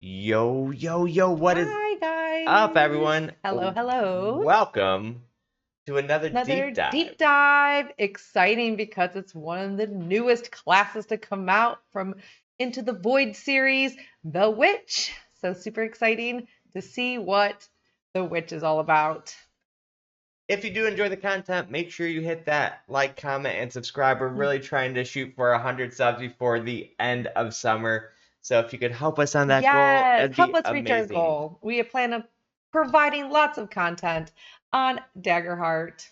Yo, yo, yo, what is Hi up, guys. everyone? Hello, hello. Welcome to another deep Another dive. deep dive. Exciting because it's one of the newest classes to come out from Into the Void series, The Witch. So super exciting to see what The Witch is all about. If you do enjoy the content, make sure you hit that like, comment, and subscribe. We're really trying to shoot for 100 subs before the end of summer. So if you could help us on that goal, Yes, it'd help be us reach our amazing. goal. We plan on providing lots of content on Daggerheart.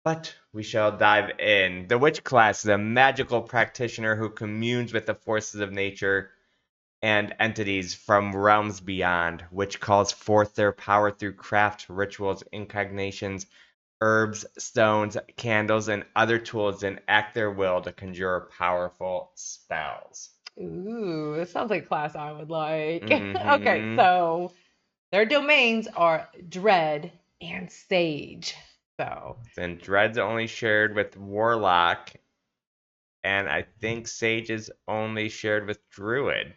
But we shall dive in. The Witch class is a magical practitioner who communes with the forces of nature and entities from realms beyond, which calls forth their power through craft, rituals, incantations, herbs, stones, candles, and other tools, and act their will to conjure powerful spells. Ooh, this sounds like a class I would like. Okay, Mm-hmm. so their domains are Dread and Sage. So, And Dread's only shared with Warlock, and I think Sage is only shared with Druid.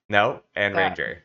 No, and that Ranger.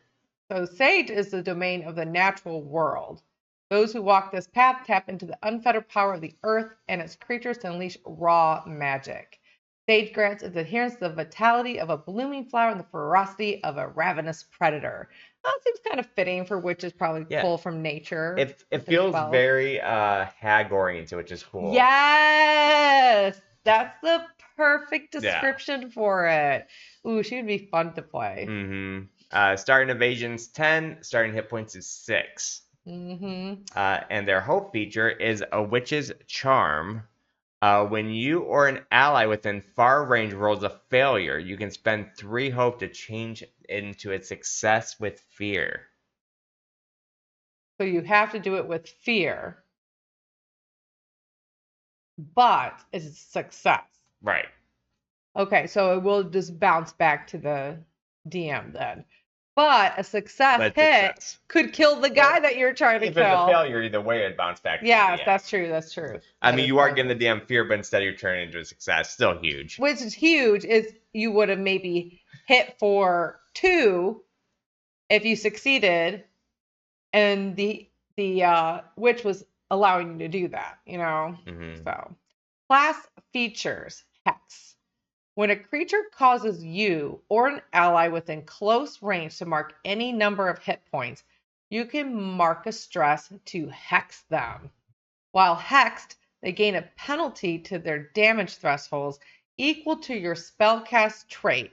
so Sage is the domain of the natural world. Those who walk this path tap into the unfettered power of the earth and its creatures to unleash raw magic. Sage grants its adherents the vitality of a blooming flower and the ferocity of a ravenous predator. That seems kind of fitting for witches, probably Yeah, pull from nature it with their feels spells. very hag oriented, which is cool. Yes, that's the perfect Yeah. description for it. Ooh, she would be fun to play. Mm-hmm. Starting evasion's 10, starting hit points is 6. Mm-hmm. And their hope feature is a witch's charm. When you or an ally within far range rolls a failure, you can spend 3 hope to change into a success with fear. So you have to do it with fear, but it's a success. Right. Okay, so it will just bounce back to the DM then. But a success But hit success. could kill the guy Well, that you're trying to if there's a kill. failure, either way, it bounce back to the Yes, DM. that's true. That's true. I That mean, is you are part of getting the it. DM fear, but instead you're turning into a success. Still huge. Which is huge. Is you would have maybe hit for 2 if you succeeded, and the witch was allowing you to do that, Mm-hmm. So class features Hex. When a creature causes you or an ally within close range to mark any number of hit points, you can mark a stress to hex them. While hexed, they gain a penalty to their damage thresholds equal to your spellcast trait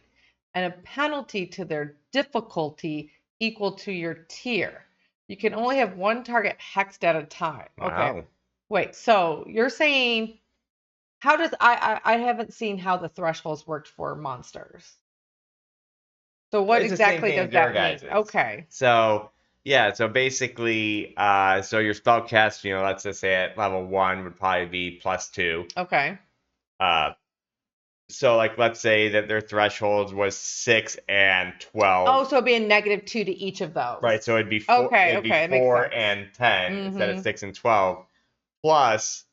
and a penalty to their difficulty equal to your tier. You can only have one target hexed at a time. Okay. Wow. Wait, so you're saying how does I haven't seen how the thresholds worked for monsters. So what It's the same exactly thing does as your that mean? guys's. Okay. So yeah, so basically, so your spell cast, let's just say at level 1 would probably be +2. Okay. Uh, so like let's say that their thresholds was 6 and 12. Oh, so it'd be a -2 to each of those. Right, so it'd be Okay, it'd be okay, it makes 4 sense. and 10 instead of Mm-hmm. 6 and 12. Plus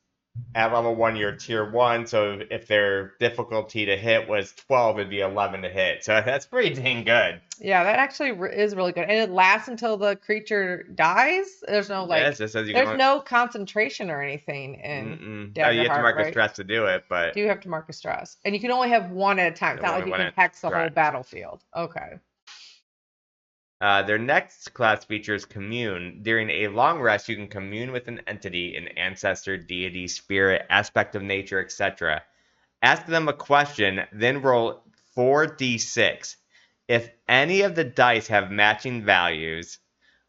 at level 1 you're tier 1, so if their difficulty to hit was 12, it'd be 11 to hit. So that's pretty dang good. Yeah, that actually is really good, and it lasts until the creature dies. There's no Yes, it says you can there's only, no concentration or anything in you have to Daggerheart, mark a right? stress to do it, but Do you have to mark a stress, and you can only have one at a time. It's not only like you one can at hex the whole correct. battlefield. Okay. Their next class features commune. During a long rest, you can commune with an entity, an ancestor, deity, spirit, aspect of nature, etc. Ask them a question, then roll 4d6. If any of the dice have matching values,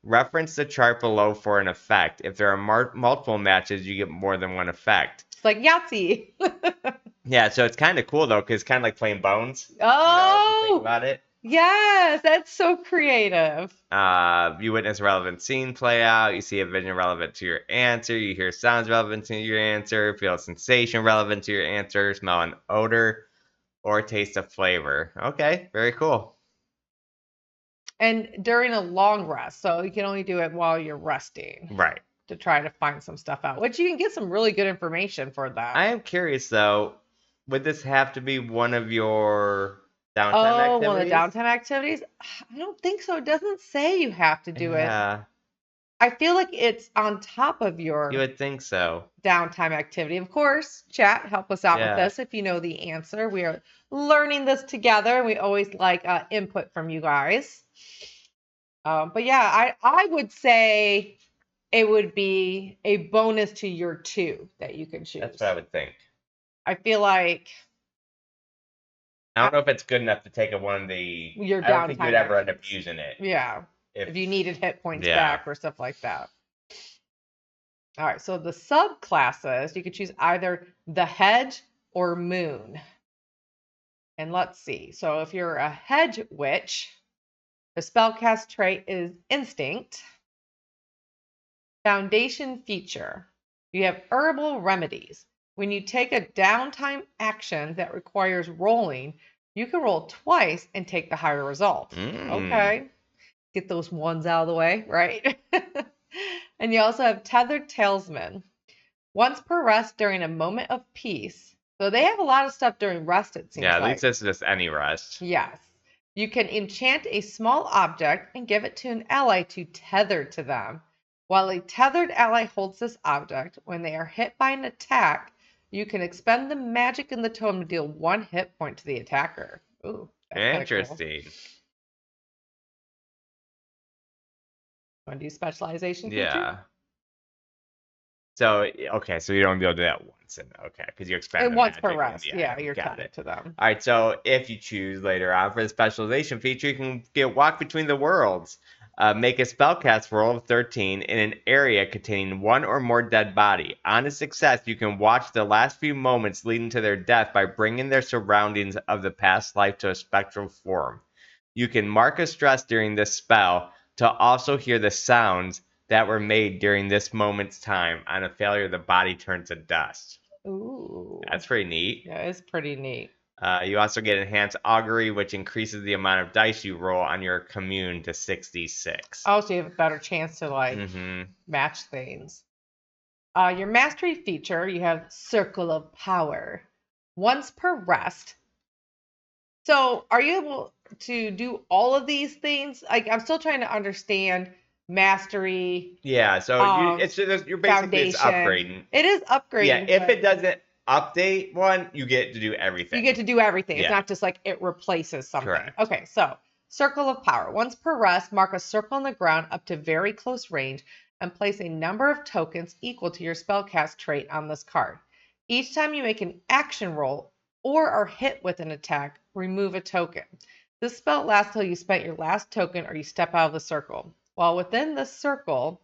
reference the chart below for an effect. If there are multiple matches, you get more than one effect. It's like Yahtzee. Yeah, so it's kind of cool though, because it's kind of like playing Bones. If you think Oh, about it. yes, that's so creative. You witness a relevant scene play out. You see a vision relevant to your answer. You hear sounds relevant to your answer. Feel a sensation relevant to your answer. Smell an odor or taste a flavor. Okay, very cool. And during a long rest, so you can only do it while you're resting Right. to try to find some stuff out, which you can get some really good information for that. I am curious though. Would this have to be one of your Downtime Oh, one of the activities? downtime activities? I don't think so. It doesn't say you have to do it. Yeah, I feel like it's on top of you your would think so. downtime activity. Of course, chat, help us out with Yeah. this if you know the answer. We are learning this together. We always like input from you guys. But yeah, I would say it would be a bonus to your 2 that you can choose. That's what I would think. I feel like I don't know if it's good enough to take one of the. your I don't think downtime you'd ever end up actions. using it. Yeah, if you needed hit points back or stuff like that. All right, so the subclasses, you could choose either the Hedge or Moon. And let's see. So if you're a Hedge Witch, the spellcast trait is Instinct. Foundation feature. You have Herbal Remedies. When you take a downtime action that requires rolling, you can roll twice and take the higher result. Okay. Get those ones out of the way, right? And you also have Tethered Talisman. Once per rest during a moment of peace. So they have a lot of stuff during rest, it seems Yeah, at like. least this is just any rest. Yes. You can enchant a small object and give it to an ally to tether to them. While a tethered ally holds this object, when they are hit by an attack, you can expend the magic in the totem to deal 1 hit point to the attacker. Ooh, that's Interesting. Cool. Want to do specialization Yeah. feature? So okay, so you don't be able to do that once, and okay, because you expand And the once magic per and rest. the Yeah, item. you're Got tethered it. to them. All right, so if you choose later on for the specialization feature, you can get walk between the worlds. Make a spellcast roll of 13 in an area containing 1 or more dead body. On a success, you can watch the last few moments leading to their death by bringing their surroundings of the past life to a spectral form. You can mark a stress during this spell to also hear the sounds that were made during this moment's time. On a failure, the body turns to dust. Ooh. That's pretty neat. Yeah, it's pretty neat. You also get enhanced augury, which increases the amount of dice you roll on your commune to 66. Oh, so you have a better chance to like match things. Your mastery feature, you have Circle of Power. Once per rest. So are you able to do all of these things? Like I'm still trying to understand mastery. Yeah, so you're basically it's upgrading. It is upgrading. Yeah, if it doesn't update one, you get to do everything. You get to do everything. Yeah. It's not just like it replaces something. Correct. Okay, so Circle of Power. Once per rest, mark a circle on the ground up to very close range and place a number of tokens equal to your spellcast trait on this card. Each time you make an action roll or are hit with an attack, remove a token. This spell lasts till you spent your last token or you step out of the circle. While within the circle,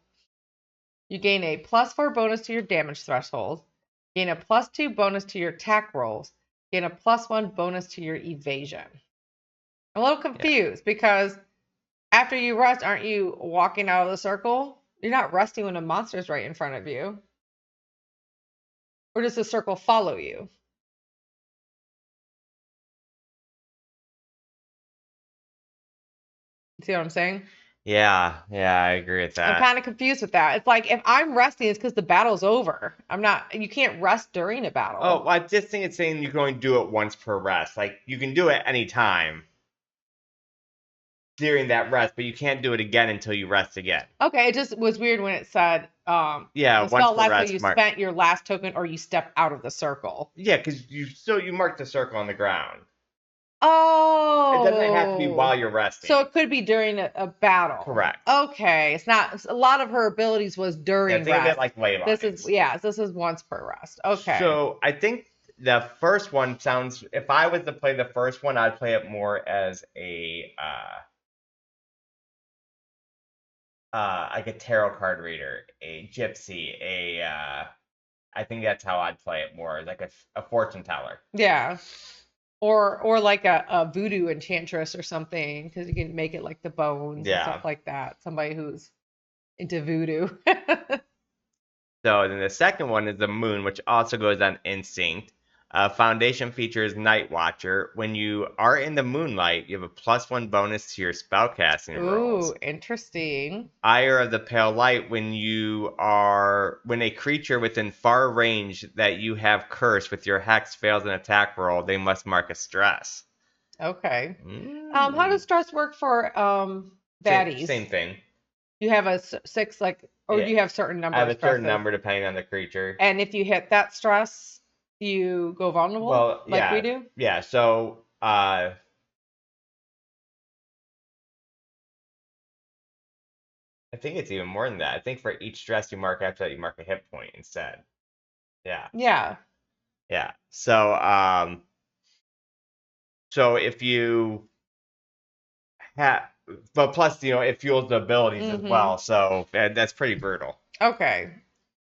you gain a +4 bonus to your damage threshold, gain a +2 bonus to your attack rolls, gain a +1 bonus to your evasion. I'm a little confused because after you rest, aren't you walking out of the circle? You're not resting when a monster's right in front of you. Or does the circle follow you? See what I'm saying? Yeah, I agree with that. I'm kind of confused with that. It's like if I'm resting, it's because the battle's over. You can't rest during a battle. Oh, well, I just think it's saying you can only do it once per rest. Like, you can do it anytime during that rest, but you can't do it again until you rest again. Okay, it just was weird when it said, yeah, the spell once per lasts till you rest. spent your last token or you step out of the circle. Yeah, because you mark the circle on the ground. Oh. It doesn't have to be while you're resting. So it could be during a battle. Correct. Okay, it's not. A lot of her abilities was during think rest. of it like ley lines. This is once per rest. Okay. So I think the first one sounds. If I was to play the first one, I'd play it more as a like a tarot card reader, a gypsy, I think that's how I'd play it more, like a fortune teller. Yeah. Or like a voodoo enchantress or something, because you can make it like the bones and stuff like that. Somebody who's into voodoo. So then the second one is the moon, which also goes on instinct. Foundation features Night Watcher. When you are in the moonlight, you have a +1 bonus to your spellcasting rolls. Ooh, interesting. Ire of the Pale Light. When a creature within far range that you have cursed with your hex fails an attack roll, they must mark a stress. Okay. How does stress work for baddies? Same thing. You have a 6, like, or do you have certain number I have of a certain stresses? number depending on the creature. And if you hit that stress, you go vulnerable, Well, like we do? Yeah, so I think it's even more than that. I think for each stress you mark after that, you mark a hit point instead. Yeah. Yeah. Yeah. So if you have, but plus, it fuels the abilities as well. So that's pretty brutal. Okay.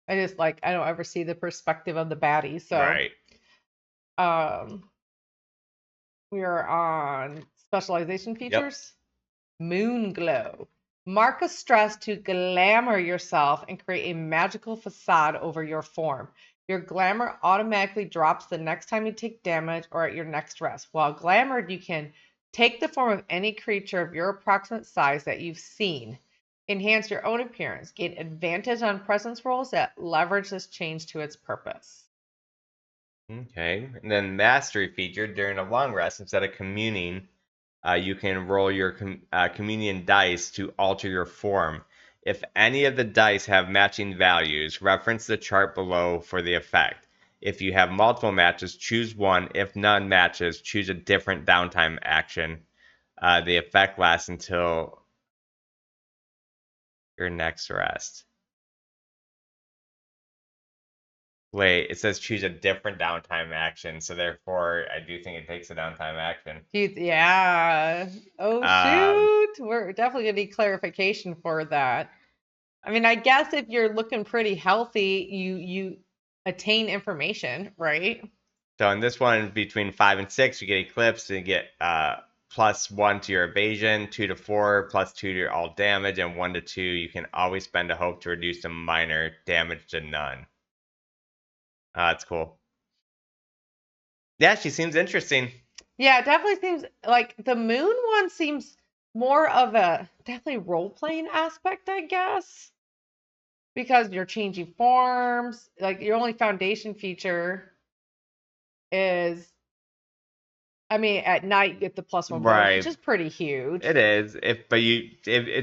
I just like, I don't ever see the perspective of the baddie. So, Right. We are on specialization Yep. features. Moon glow. Mark a stress to glamour yourself and create a magical facade over your form. Your glamour automatically drops the next time you take damage or at your next rest. While glamored, you can take the form of any creature of your approximate size that you've seen. Enhance your own appearance. Gain advantage on presence rolls that leverage this change to its purpose. Okay. And then mastery feature during a long rest, instead of communing, you can roll your communion dice to alter your form. If any of the dice have matching values, reference the chart below for the effect. If you have multiple matches, choose one. If none matches, choose a different downtime action. The effect lasts until your next rest. Wait, it says choose a different downtime action, so therefore I do think it takes a downtime action. Yeah. Oh, shoot. We're definitely going to need clarification for that. I mean, I guess if you're looking pretty healthy, you attain information, right? So in this one, between 5 and 6, you get Eclipse, and you get +1 to your evasion, 2 to 4, +2 to your all damage, and 1 to 2, you can always spend a hope to reduce the minor damage to none. That's cool. Yeah, she seems interesting. Yeah, it definitely seems like the moon one seems more of a definitely role-playing aspect, I guess. Because you're changing forms, like your only foundation feature is, I mean, at night you get the +1 bonus, which is pretty huge. It is. It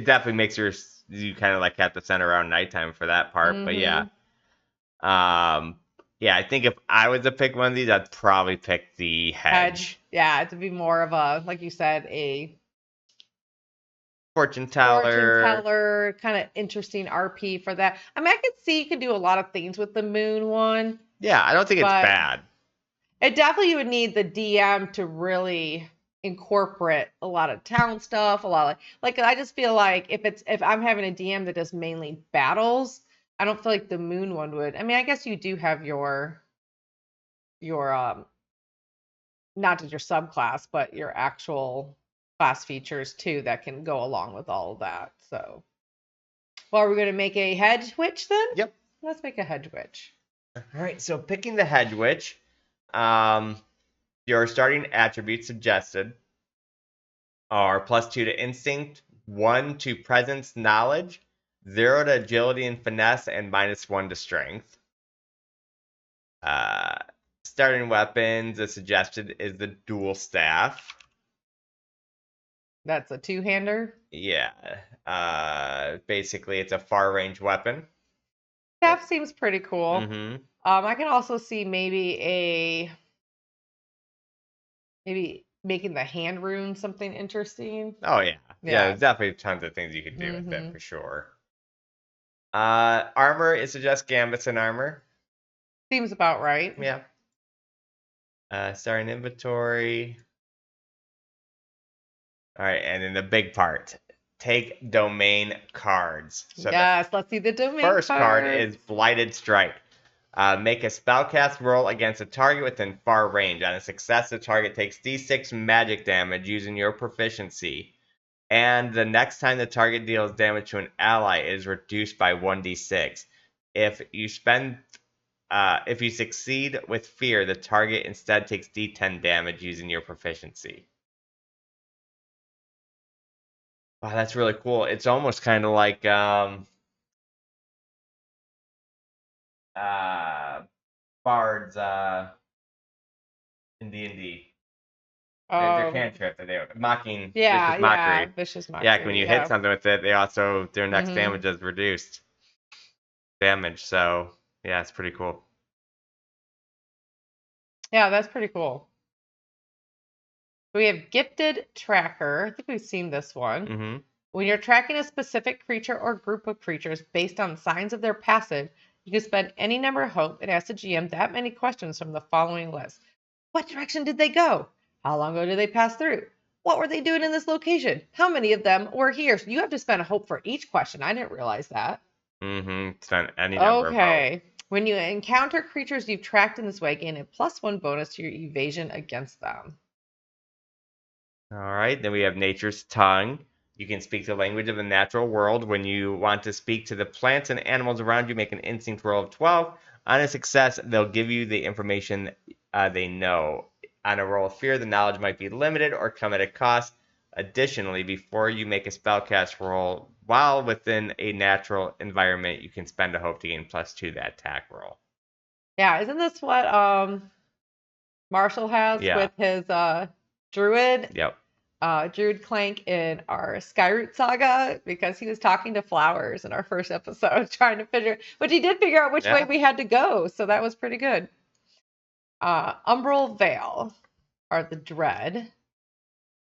definitely makes you kind of like have to center around nighttime for that part. But yeah. Yeah, I think if I was to pick one of these, I'd probably pick the hedge. Yeah, to be more of a, like you said, a Fortune teller, kind of interesting RP for that. I mean, I could see you could do a lot of things with the moon one. Yeah, I don't think it's bad. It definitely would need the DM to really incorporate a lot of talent stuff, a lot of like I just feel like if I'm having a DM that does mainly battles, I don't feel like the moon one would. I mean, I guess you do have your not just your subclass, but your actual class features too that can go along with all of that. So, well, are we going to make a hedge witch then? Yep. Let's make a hedge witch. All right, so picking the hedge witch, your starting attributes suggested are +2 to instinct, 1 to presence knowledge, 0 to agility and finesse, and -1 to strength. Starting weapons, as suggested, is the dual staff. That's a two-hander. Yeah. Basically, it's a far range weapon. Staff seems pretty cool. Mm-hmm. I can also see maybe making the hand rune something interesting. Oh yeah. There's definitely tons of things you could do with it for sure. Armor, it suggests gambits and armor. Seems about right. Yeah. Starting inventory. All right, and then the big part. Take domain cards. So yes, let's see the domain first card is Blighted Strike. Make a spellcast roll against a target within far range. On a success, the target takes d6 magic damage using your proficiency. And the next time the target deals damage to an ally, it is reduced by 1d6. If you succeed with fear, the target instead takes d10 damage using your proficiency. Wow, that's really cool. It's almost kind of like bards in D&D. Their cantrip that they mocking Yeah, vicious mockery. yeah, vicious mockery. Yeah, when you hit something with it, they also their next Mhm. damage is reduced damage. So yeah, it's pretty cool. Yeah, that's pretty cool. We have Gifted Tracker. I think we've seen this one. Mm-hmm. When you're tracking a specific creature or group of creatures based on signs of their passive, you can spend any number of hope and ask the GM that many questions from the following list. What direction did they go? How long ago did they pass through? What were they doing in this location? How many of them were here? So you have to spend a hope for each question. I didn't realize that. Mm-hmm. Spend any number of hope. Okay. When you encounter creatures you've tracked in this way, gain a +1 bonus to your evasion against them. All right. Then we have Nature's Tongue. You can speak the language of the natural world. When you want to speak to the plants and animals around you, make an instinct roll of 12. On a success, they'll give you the information they know. On a roll of fear, the knowledge might be limited or come at a cost. Additionally, before you make a spellcast roll, while within a natural environment, you can spend a hope to gain +2 to that attack roll. Yeah, isn't this what Marshall has with his druid? Yep. Druid Clank in our Skyroot saga, because he was talking to flowers in our first episode, trying to figure, but he did figure out which way we had to go, so that was pretty good. Umbral Veil, or the Dread.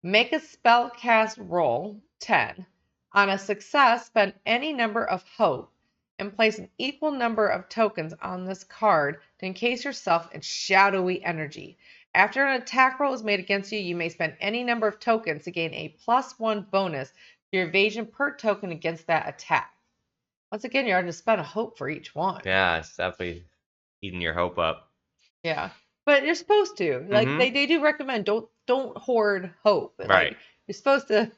Make a spell cast roll 10. On a success, spend any number of hope and place an equal number of tokens on this card to encase yourself in shadowy energy. After an attack roll is made against you, you may spend any number of tokens to gain a +1 bonus to your evasion per token against that attack. Once again, you're going to spend a hope for each one. Yeah, it's definitely eating your hope up. Yeah, but you're supposed to. Like they do recommend don't hoard hope. Right. Like, you're supposed to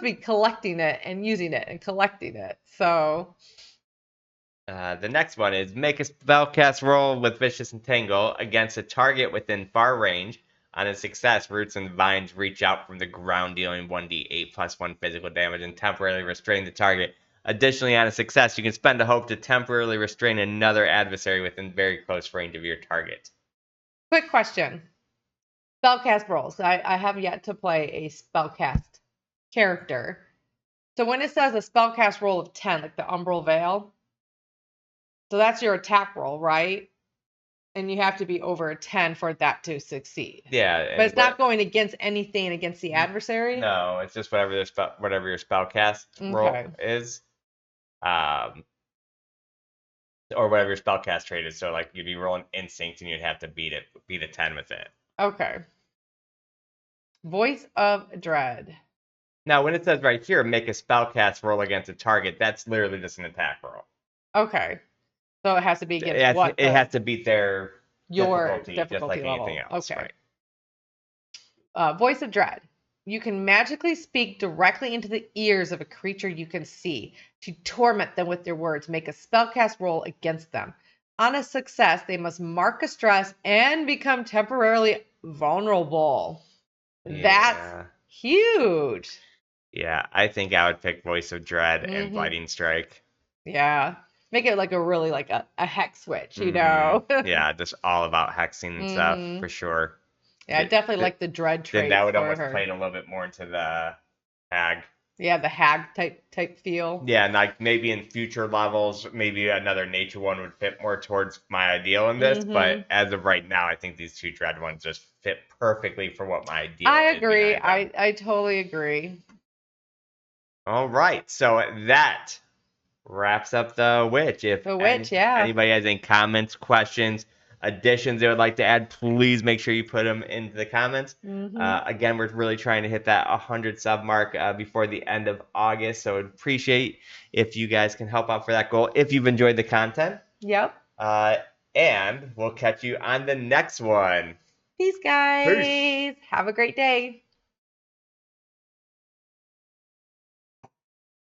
be collecting it and using it and collecting it. So the next one is make a spellcast roll with Vicious Entangle against a target within far range. On a success, roots and vines reach out from the ground, dealing 1d8 +1 physical damage and temporarily restrain the target. Additionally, on a success, you can spend a hope to temporarily restrain another adversary within very close range of your target. Quick question. Spellcast rolls. I have yet to play a spellcast character. So when it says a spellcast roll of 10, like the Umbral Veil, so that's your attack roll, right? And you have to be over a 10 for that to succeed. Yeah. But it's not going against anything against the adversary? No, it's just whatever your spellcast roll is. Or whatever your spellcast trait is. So like you'd be rolling instinct and you'd have to beat a 10 with it. Okay. Voice of Dread. Now, when it says right here, make a spellcast roll against a target, that's literally just an attack roll. Okay. So it has to be against what? It has to beat your difficulty just like level. Anything else. Okay. Right. Voice of Dread. You can magically speak directly into the ears of a creature you can see to torment them with your words. Make a spellcast roll against them. On a success, they must mark a stress and become temporarily vulnerable. Yeah. That's huge. Yeah, I think I would pick Voice of Dread and Blighting Strike. Yeah. Make it like a Hex Witch, you know? Yeah, just all about hexing and stuff, for sure. Yeah, I definitely like the Dread trait. Then that would almost play a little bit more into the Hag. Yeah, the Hag type feel. Yeah, and like maybe in future levels, maybe another nature one would fit more towards my ideal in this. But as of right now, I think these two Dread ones just fit perfectly for what my ideal is. I agree. I totally agree. All right, so that wraps up the Witch. If anybody has any comments, questions, additions they would like to add, please make sure you put them into the comments. Again, we're really trying to hit that 100 sub mark before the end of August, so I'd appreciate if you guys can help out for that goal if you've enjoyed the content. Yep. And we'll catch you on the next one. Peace, guys. Peace. Have a great day.